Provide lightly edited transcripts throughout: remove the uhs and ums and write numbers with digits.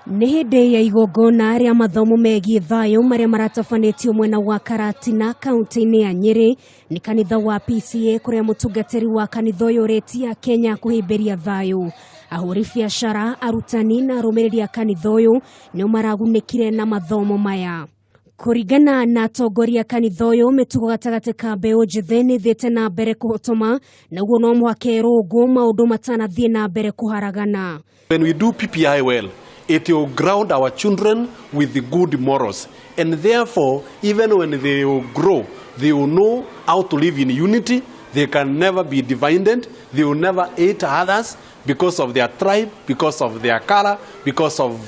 Nĩ hĩndĩ ya igongona rĩa mathomo megiĩ thayu marĩa maratabanĩtio mwena wa Karatina kaunti-ini ya Nyeri nĩ kanitha wa PCEA kũrĩa mutungatiri wa kanitha ũyũ ũrĩtie akenya kũhĩmbĩria thayu. Ahuri biacara, arutani na arũmĩrĩri a kanitha ũyũ nĩo maragunĩkire na mathomo maya. Kũringana na atongoria kanitha ũyũ, mĩtugo gatagati ka mbeũ njĩthĩ nĩ ĩthiĩte na mbere kũhotoma, naguo no mũhaka ĩrũngwo maũndũ matanathiĩ na mbere kũharagana. When we do PPI well, it will ground our children with the good morals, and therefore even when they will grow, they will know how to live in unity. They can never be divided. They will never hate others because of their tribe, because of their color, because of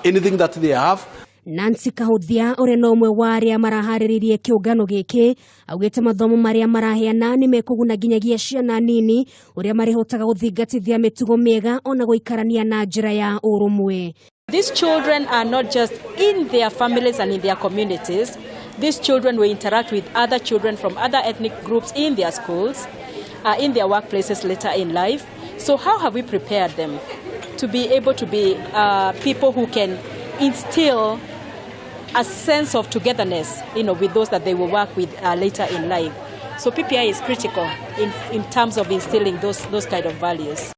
anything that they have. Nancy Kahudhia ore no mwe wa arĩa maraharĩrĩirie kĩũngano gĩkĩ augĩte mathomo marĩa maraheana nĩ mekũguna nginyagia ciana nini ũrĩa marihotaga gũthingatithia mĩtugo mĩega ona gũikarania na njĩra ya ũrũmwe. These children are not just in their families and in their communities. These children will interact with other children from other ethnic groups in their schools, in their workplaces later in life. So how have we prepared them to be able to be people who can instill a sense of togetherness, with those that they will work with later in life? So PPI is critical in terms of instilling those kind of values.